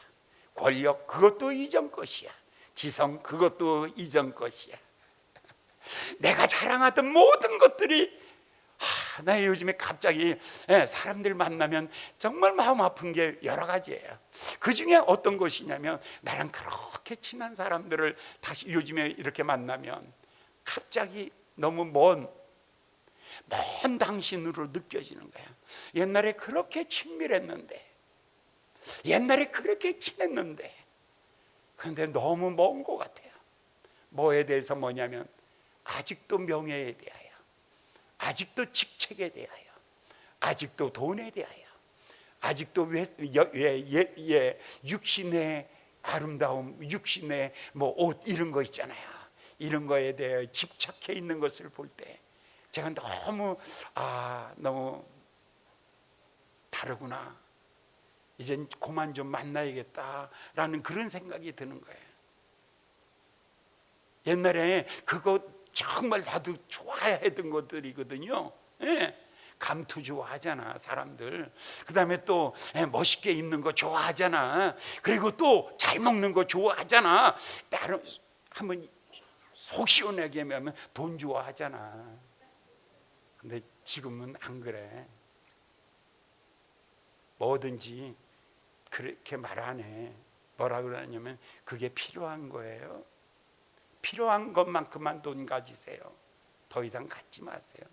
권력, 그것도 이전 것이야. 지성, 그것도 이전 것이야. 내가 자랑하던 모든 것들이 나 요즘에 갑자기 사람들 만나면 정말 마음 아픈 게 여러 가지예요. 그 중에 어떤 것이냐면 나랑 그렇게 친한 사람들을 다시 요즘에 이렇게 만나면 갑자기 너무 먼 당신으로 느껴지는 거야. 옛날에 그렇게 친밀했는데, 옛날에 그렇게 친했는데, 그런데 너무 먼 것 같아요. 뭐에 대해서 뭐냐면 아직도 명예에 대하여, 아직도 직책에 대하여, 아직도 돈에 대하여, 아직도 육신의 아름다움, 육신의 옷 이런 거 있잖아요. 이런 거에 대해 집착해 있는 것을 볼 때 제가 너무 다르구나. 이젠 그만 좀 만나야겠다라는 그런 생각이 드는 거예요. 옛날에 그거 정말 나도 좋아했던 것들이거든요. 감투 좋아하잖아 사람들. 그 다음에 또 멋있게 입는 거 좋아하잖아. 그리고 또 잘 먹는 거 좋아하잖아. 한번 속 시원하게 하면 돈 좋아하잖아. 근데 지금은 안 그래. 뭐든지 그렇게 말 안 해. 뭐라 그러냐면 그게 필요한 거예요. 필요한 것만큼만 돈 가지세요. 더 이상 갖지 마세요.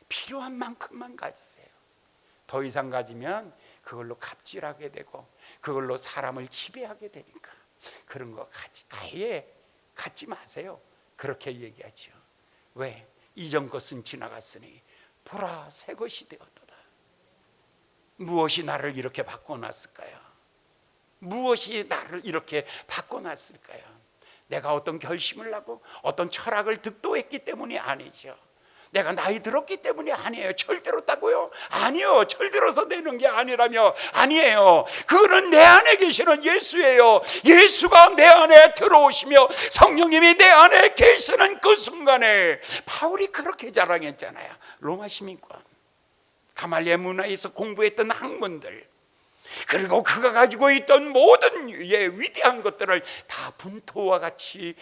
필요한 만큼만 가지세요. 더 이상 가지면 그걸로 갑질하게 되고 그걸로 사람을 지배하게 되니까 그런 거 아예 갖지 마세요. 그렇게 얘기하죠. 왜? 이전 것은 지나갔으니 보라 새 것이 되었도다. 무엇이 나를 이렇게 바꿔놨을까요? 무엇이 나를 이렇게 바꿔놨을까요? 내가 어떤 결심을 하고 어떤 철학을 득도했기 때문이 아니죠. 내가 나이 들었기 때문이 아니에요. 철들었다고요? 아니요. 철들어서 되는 게 아니라며. 아니에요. 그거는 내 안에 계시는 예수예요. 예수가 내 안에 들어오시며 성령님이 내 안에 계시는 그 순간에 바울이 그렇게 자랑했잖아요. 로마 시민권, 가말리엘 문화에서 공부했던 학문들, 그리고 그가 가지고 있던 모든 위대한 것들을 다 분토와 같이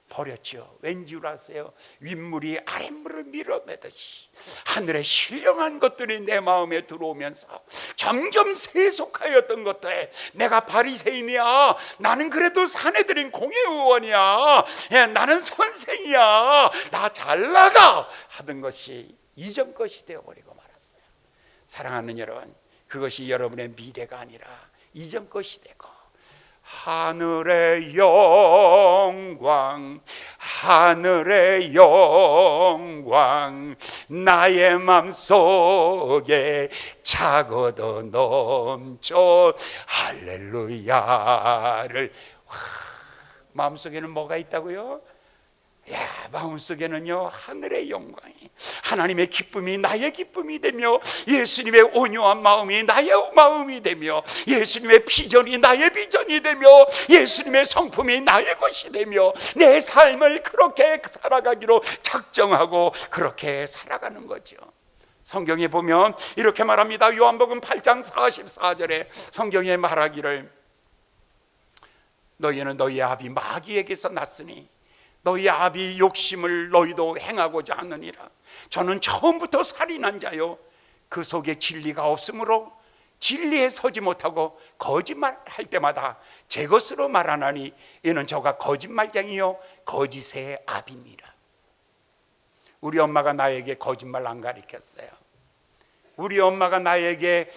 버렸죠. 왠 줄 아세요? 윗물이 아랫물을 밀어내듯이 하늘의 신령한 것들이 내 마음에 들어오면서 점점 세속하였던 것들, 내가 바리새인이야, 나는 그래도 사내들인 공회의원이야, 나는 선생이야, 나 잘 나가 하던 것이 이전 것이 되어버리고 말았어요. 사랑하는 여러분, 그것이 여러분의 미래가 아니라 이전 것이 되고 하늘의 영광, 하늘의 영광 나의 맘속에 차고도 넘쳐 할렐루야를. 마음속에는 뭐가 있다고요? 마음속에는요 하늘의 영광이, 하나님의 기쁨이 나의 기쁨이 되며 예수님의 온유한 마음이 나의 마음이 되며 예수님의 비전이 나의 비전이 되며 예수님의 성품이 나의 것이 되며 내 삶을 그렇게 살아가기로 작정하고 그렇게 살아가는 거죠. 성경에 보면 이렇게 말합니다. 요한복음 8장 44절에 성경에 말하기를 너희는 너희 아비 마귀에게서 났으니 너희 아비 욕심을 너희도 행하고자 하느니라. 저는 처음부터 살인한 자요 그 속에 진리가 없으므로 진리에 서지 못하고 거짓말할 때마다 제 것으로 말하나니 이는 저가 거짓말쟁이요 거짓의 아비니라. 우리 엄마가 나에게 거짓말 안 가르쳤어요. 우리 엄마가 나에게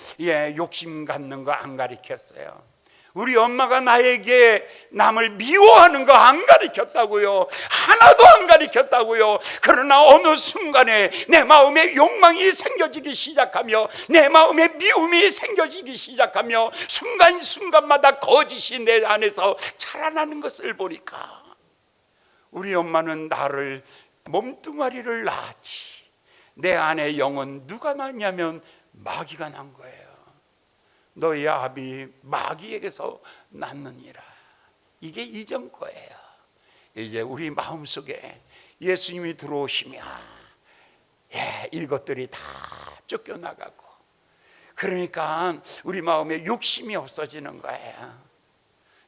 욕심 갖는 거 안 가르쳤어요. 우리 엄마가 나에게 남을 미워하는 거 안 가르쳤다고요. 하나도 안 가르쳤다고요. 그러나 어느 순간에 내 마음에 욕망이 생겨지기 시작하며 내 마음에 미움이 생겨지기 시작하며 순간순간마다 거짓이 내 안에서 자라나는 것을 보니까 우리 엄마는 나를 몸뚱아리를 낳았지 내 안의 영은 누가 낳냐면 마귀가 난 거예요. 너희 아비 마귀에게서 낳느니라. 이게 이전 거예요. 이제 우리 마음속에 예수님이 들어오시면 이것들이 다 쫓겨나가고, 그러니까 우리 마음에 욕심이 없어지는 거예요.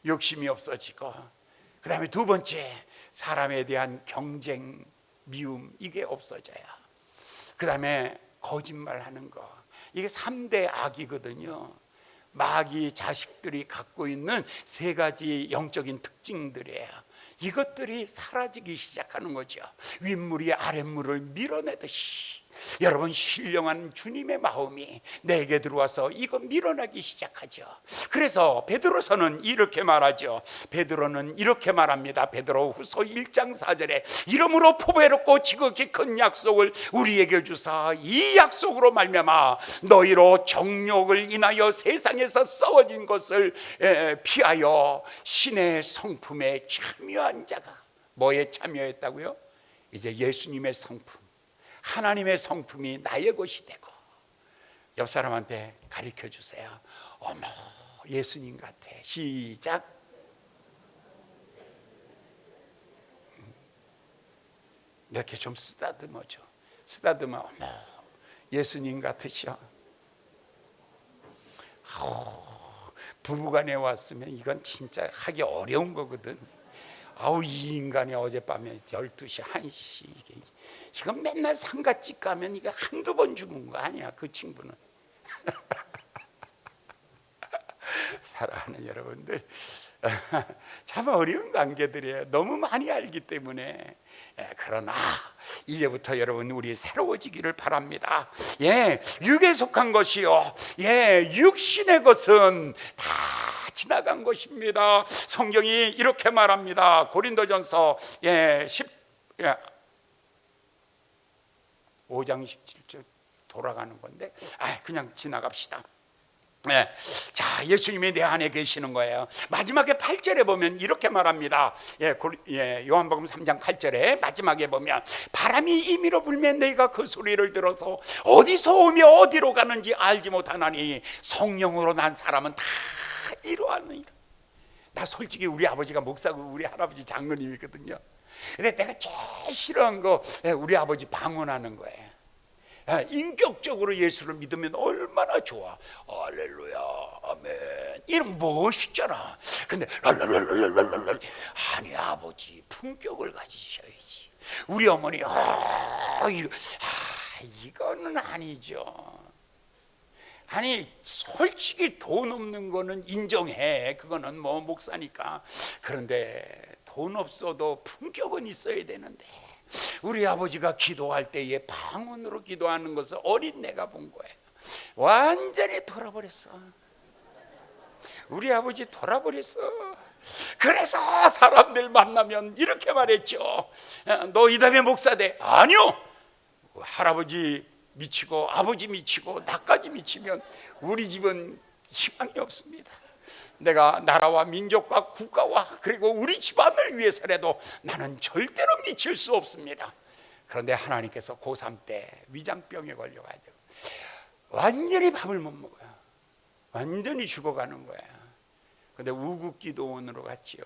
욕심이 없어지고, 그 다음에 두 번째, 사람에 대한 경쟁, 미움, 이게 없어져요. 그 다음에 거짓말하는 거, 이게 3대 악이거든요. 마귀 자식들이 갖고 있는 3가지 영적인 특징들이에요. 이것들이 사라지기 시작하는 거죠. 윗물이 아랫물을 밀어내듯이 여러분 신령한 주님의 마음이 내게 들어와서 이거 밀어내기 시작하죠. 그래서 베드로서는 이렇게 말하죠. 베드로는 이렇게 말합니다. 베드로후서 1장 4절에 이러므로 보배롭고 지극히 큰 약속을 우리에게 주사 이 약속으로 말미암아 너희로 정욕을 인하여 세상에서 썩어진 것을 피하여 신의 성품에 참여한 자가. 뭐에 참여했다고요? 이제 예수님의 성품, 하나님의 성품이 나의 것이 되고. 옆 사람한테 가르쳐 주세요. 어머, 예수님 같아. 시작. 이렇게 좀 쓰다듬어줘. 쓰다듬어. 어머, 예수님 같으셔. 부부간에 왔으면 이건 진짜 하기 어려운 거거든. 아우, 이 인간이 어젯밤에 12시 1시 이건 맨날 상가집 가면 이거 한두 번 죽은 거 아니야. 그 친구는. 사랑하는 여러분들, 참 어려운 관계들이에요. 너무 많이 알기 때문에. 그러나 이제부터 여러분 우리 새로워지기를 바랍니다. 육에 속한 것이요, 육신의 것은 다 지나간 것입니다. 성경이 이렇게 말합니다. 고린도전서 5장 17절 돌아가는 건데 그냥 지나갑시다. 자, 예수님이 내 안에 계시는 거예요. 마지막에 8절에 보면 이렇게 말합니다. 요한복음 3장 8절에 마지막에 보면 바람이 임의로 불면 너희가 그 소리를 들어서 어디서 오며 어디로 가는지 알지 못하나니 성령으로 난 사람은 다 이루었느니라. 나 솔직히 우리 아버지가 목사고 우리 할아버지 장로님이거든요. 근데 내가 제일 싫어한 거 우리 아버지 방언하는 거예요. 인격적으로 예수를 믿으면 얼마나 좋아. 할렐루야, 아멘, 이런 멋있잖아. 근데 랄랄랄랄랄랄, 아니 아버지 품격을 가지셔야지. 우리 어머니 이거는 아니죠. 아니 솔직히 돈 없는 거는 인정해. 그거는 뭐 목사니까. 그런데 돈 없어도 품격은 있어야 되는데, 우리 아버지가 기도할 때에 방언으로 기도하는 것을 어린 내가 본 거예요. 완전히 돌아버렸어. 우리 아버지 돌아버렸어. 그래서 사람들 만나면 이렇게 말했죠. 너 이 다음에 목사 돼? 아니요. 할아버지 미치고 아버지 미치고 나까지 미치면 우리 집은 희망이 없습니다. 내가 나라와 민족과 국가와 그리고 우리 집안을 위해서라도 나는 절대로 미칠 수 없습니다. 그런데 하나님께서 고3 때 위장병에 걸려가지고 완전히 밥을 못 먹어요. 완전히 죽어가는 거야. 그런데 우국기도원으로 갔지요.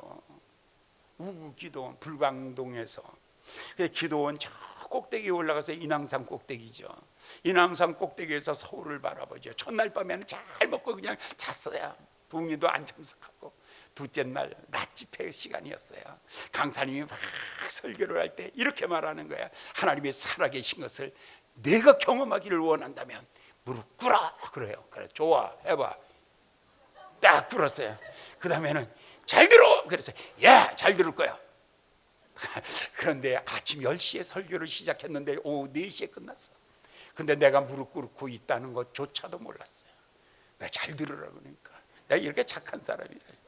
우국기도원, 불광동에서. 기도원 저 꼭대기에 올라가서 인왕산 꼭대기죠. 인왕산 꼭대기에서 서울을 바라보죠. 첫날 밤에는 잘 먹고 그냥 잤어요. 부흥회도 안 참석하고. 둘째 날 낮 집회 시간이었어요. 강사님이 막 설교를 할 때 이렇게 말하는 거야. 하나님이 살아계신 것을 내가 경험하기를 원한다면 무릎 꿇어 그래요. 그래, 좋아, 해봐. 딱 꿇었어요. 그 다음에는 잘 들어. 그래서 잘 들을 거야. 그런데 아침 10시에 설교를 시작했는데 오후 4시에 끝났어. 근데 내가 무릎 꿇고 있다는 것조차도 몰랐어요. 내가 잘 들으라 그러니까. 내가 이렇게 착한 사람이라니까.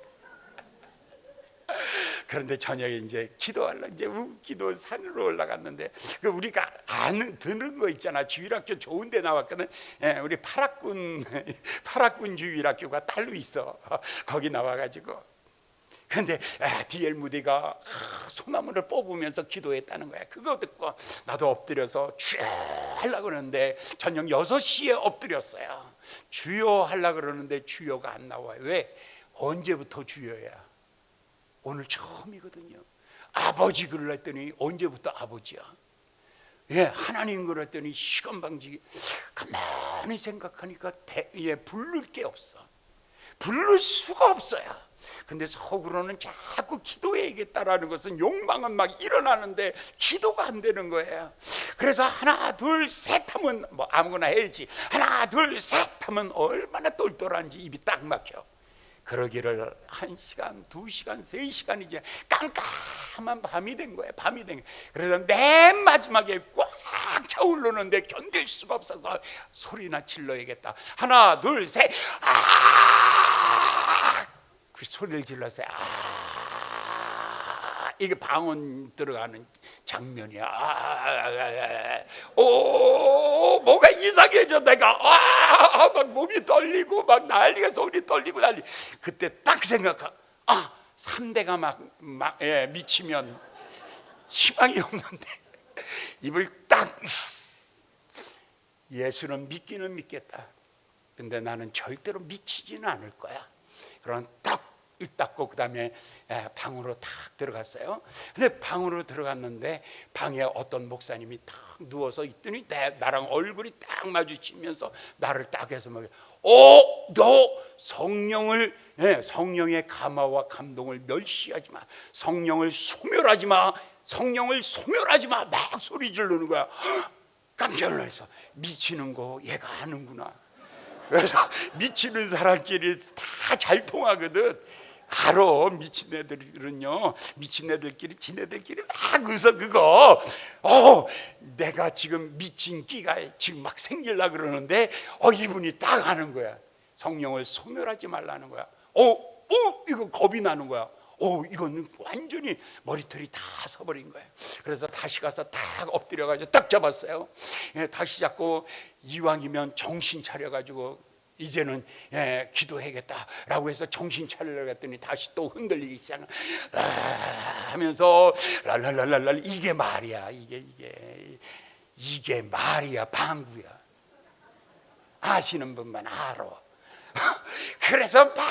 그런데 저녁에 이제 기도하려 이제 기도 산으로 올라갔는데 우리가 안 듣는 거 있잖아. 주일학교 좋은 데 나왔거든. 우리 파락군 주일학교가 딸로 있어. 거기 나와가지고. 근데 DL 무대가 소나무를 뽑으면서 기도했다는 거야. 그거 듣고 나도 엎드려서 주여 하려고 그러는데 저녁 6시에 엎드렸어요. 주여 하려고 그러는데 주여가 안 나와요. 왜? 언제부터 주여야? 오늘 처음이거든요. 아버지 그랬더니 언제부터 아버지야? 하나님 그랬더니 시건방지기. 가만히 생각하니까 부를 게 없어. 부를 수가 없어요. 근데 속으로는 자꾸 기도해야겠다라는 것은 욕망은 막 일어나는데 기도가 안 되는 거예요. 그래서 하나 둘 셋 하면 뭐 아무거나 해야지. 하나 둘 셋 하면 얼마나 똘똘한지 입이 딱 막혀. 그러기를 1시간, 2시간, 3시간 이제 깜깜한 밤이 된 거예요. 밤이 된 거예요. 그래서 맨 마지막에 꽉 차오르는데 견딜 수가 없어서 소리나 질러야겠다. 하나 둘 셋. 그 소리를 질렀어요. 이게 방언 들어가는 장면이야. 뭐가 이상해져. 내가 막 몸이 떨리고 막 난리가, 손이 떨리고 난리. 그때 딱 생각하. 3대가 막 미치면 희망이 없는데 입을 딱. 예수는 믿기는 믿겠다. 근데 나는 절대로 미치지는 않을 거야. 그런 딱 입 닫고 그 다음에 방으로 탁 들어갔어요. 근데 방으로 들어갔는데 방에 어떤 목사님이 탁 누워서 있더니 나랑 얼굴이 딱 마주치면서 나를 딱 해서 막 너 성령의 감화와 감동을 멸시하지 마. 성령을 소멸하지 마. 성령을 소멸하지 마. 막 소리 지르는 거야. 깜짝 놀라서 미치는 거 얘가 아는구나. 그래서 미치는 사람끼리 다 잘 통하거든. 알아. 미친 애들은요, 미친 애들끼리 지네들끼리 막 웃어. 그거 내가 지금 미친 끼가 지금 막 생길라 그러는데 이분이 딱 아는 거야. 성령을 소멸하지 말라는 거야. 이거 겁이 나는 거야. 이거는 완전히 머리털이 다 서버린 거예요. 그래서 다시 가서 딱 엎드려가지고 딱 잡았어요. 다시 잡고 이왕이면 정신 차려가지고 이제는 기도해야겠다라고 해서 정신 차리려고 했더니 다시 또 흔들리기 시작을 하면서 랄랄랄랄. 이게 말이야. 이게 말이야. 방구야. 아시는 분만 알아. 그래서 막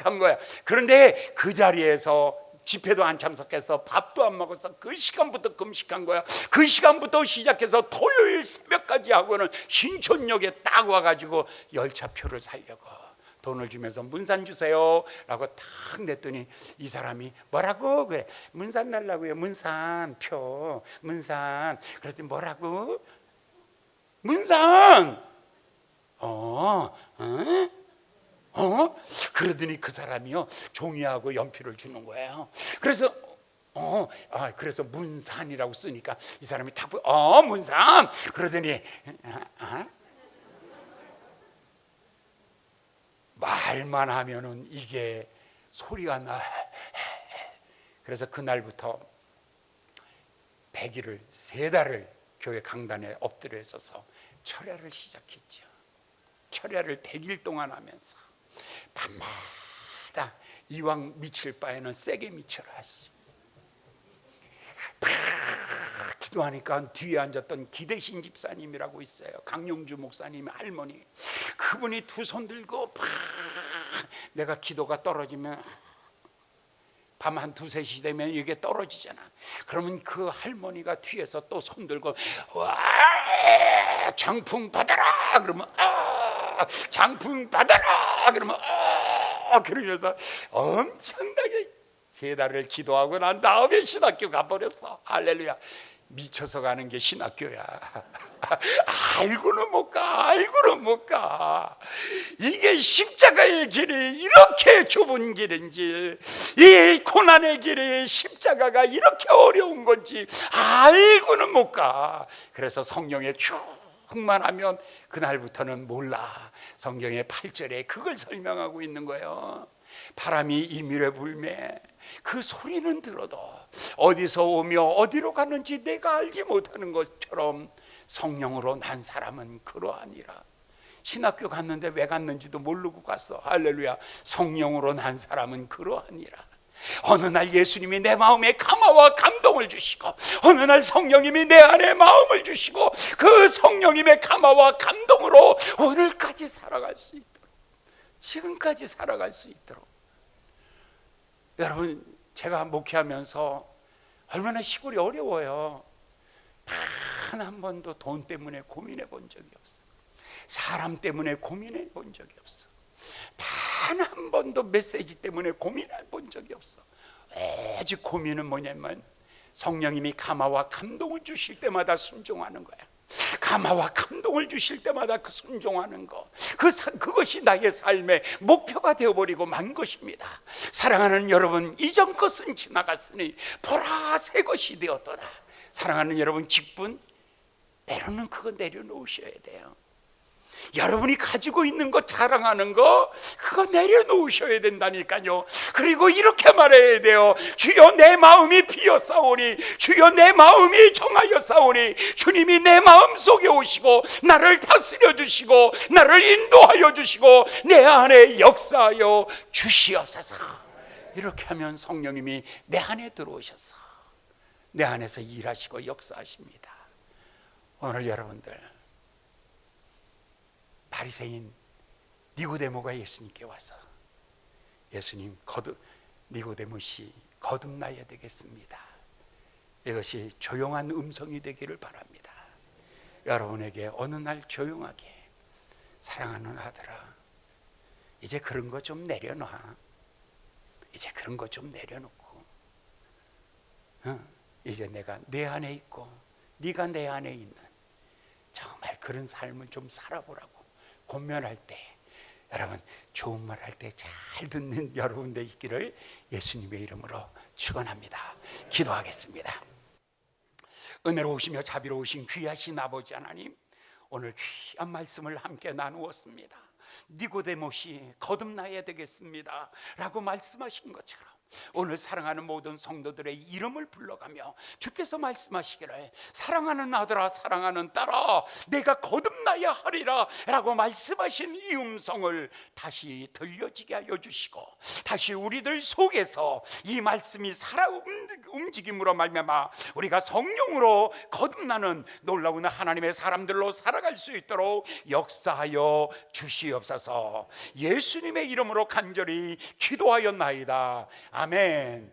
한 거야. 그런데 그 자리에서 집회도 안 참석해서 밥도 안 먹었어. 그 시간부터 금식한 거야. 그 시간부터 시작해서 토요일 새벽까지 하고는 신촌역에 딱 와가지고 열차표를 사려고 돈을 주면서 문산 주세요 라고 딱 냈더니 이 사람이 뭐라고? 그래. 문산 달라고요. 문산 표. 문산. 그랬더니 뭐라고? 문산. 그러더니 그 사람이요 종이하고 연필을 주는 거예요. 그래서 그래서 문산이라고 쓰니까 이 사람이 딱 문산. 그러더니 말만 하면은 이게 소리가 나. 그래서 그날부터 100일을 3달을 교회 강단에 엎드려 있어서 철야를 시작했죠. 철야를 100일 동안 하면서 밤마다 이왕 미칠 바에는 세게 미쳐라 하시. 기도하니까 뒤에 앉았던 기대신 집사님이라고 있어요. 강용주 목사님의 할머니. 그분이 두 손 들고 내가 기도가 떨어지면 밤 한 2, 3시 되면 이게 떨어지잖아. 그러면 그 할머니가 뒤에서 또 손 들고 와 장풍 받아라 그러면 장풍 받아라 그러면 그러면서 엄청나게 3달을 기도하고 난 다음에 신학교 가버렸어. 할렐루야. 미쳐서 가는 게 신학교야. 알고는 못 가. 이게 십자가의 길이 이렇게 좁은 길인지, 이 고난의 길이 십자가가 이렇게 어려운 건지 알고는 못 가. 그래서 성령의 충만하면 그날부터는 몰라. 성경의 8절에 그걸 설명하고 있는 거예요. 바람이 이밀에 불매 그 소리는 들어도 어디서 오며 어디로 가는지 내가 알지 못하는 것처럼 성령으로 난 사람은 그러하니라. 신학교 갔는데 왜 갔는지도 모르고 갔어. 할렐루야. 성령으로 난 사람은 그러하니라. 어느 날 예수님이 내 마음에 감화와 감동을 주시고, 어느 날 성령님이 내 안에 마음을 주시고, 그 성령님의 감화와 감동으로 오늘까지 살아갈 수 있도록, 지금까지 살아갈 수 있도록. 여러분, 제가 목회하면서 얼마나 시골이 어려워요. 단 한 번도 돈 때문에 고민해 본 적이 없어. 사람 때문에 고민해 본 적이 없어. 단 한 번도 메시지 때문에 고민해 본 적이 없어. 오직 고민은 뭐냐면 성령님이 감화와 감동을 주실 때마다 순종하는 거야. 감화와 감동을 주실 때마다 그 순종하는 것, 그것이 나의 삶의 목표가 되어버리고 만 것입니다. 사랑하는 여러분, 이전 것은 지나갔으니 보라 새 것이 되었도다. 사랑하는 여러분, 직분 때로는 그거 내려놓으셔야 돼요. 여러분이 가지고 있는 것, 자랑하는 거, 그거 내려놓으셔야 된다니까요. 그리고 이렇게 말해야 돼요. 주여 내 마음이 비었사오니, 주여 내 마음이 정하였사오니, 주님이 내 마음속에 오시고 나를 다스려 주시고 나를 인도하여 주시고 내 안에 역사하여 주시옵소서. 이렇게 하면 성령님이 내 안에 들어오셔서 내 안에서 일하시고 역사하십니다. 오늘 여러분들, 바리새인 니고데모가 예수님께 와서 예수님, 니고데모씨 거듭나야 되겠습니다. 이것이 조용한 음성이 되기를 바랍니다. 여러분에게 어느 날 조용하게 사랑하는 아들아, 이제 그런 거 좀 내려놔. 이제 그런 거 좀 내려놓고, 이제 내가 내 안에 있고 네가 내 안에 있는 정말 그런 삶을 좀 살아보라고 권면할 때, 여러분 좋은 말 할 때 잘 듣는 여러분들 있기를 예수님의 이름으로 축원합니다. 기도하겠습니다. 은혜로우시며 자비로우신 귀하신 아버지 하나님, 오늘 귀한 말씀을 함께 나누었습니다. 니고데모시 거듭나야 되겠습니다 라고 말씀하신 것처럼 오늘 사랑하는 모든 성도들의 이름을 불러가며 주께서 말씀하시기를 사랑하는 아들아, 사랑하는 딸아, 내가 거듭나야 하리라 라고 말씀하신 이 음성을 다시 들려지게 하여 주시고, 다시 우리들 속에서 이 말씀이 살아 움직임으로 말미암아 우리가 성령으로 거듭나는 놀라운 하나님의 사람들로 살아갈 수 있도록 역사하여 주시옵소서. 예수님의 이름으로 간절히 기도하였나이다. 아멘.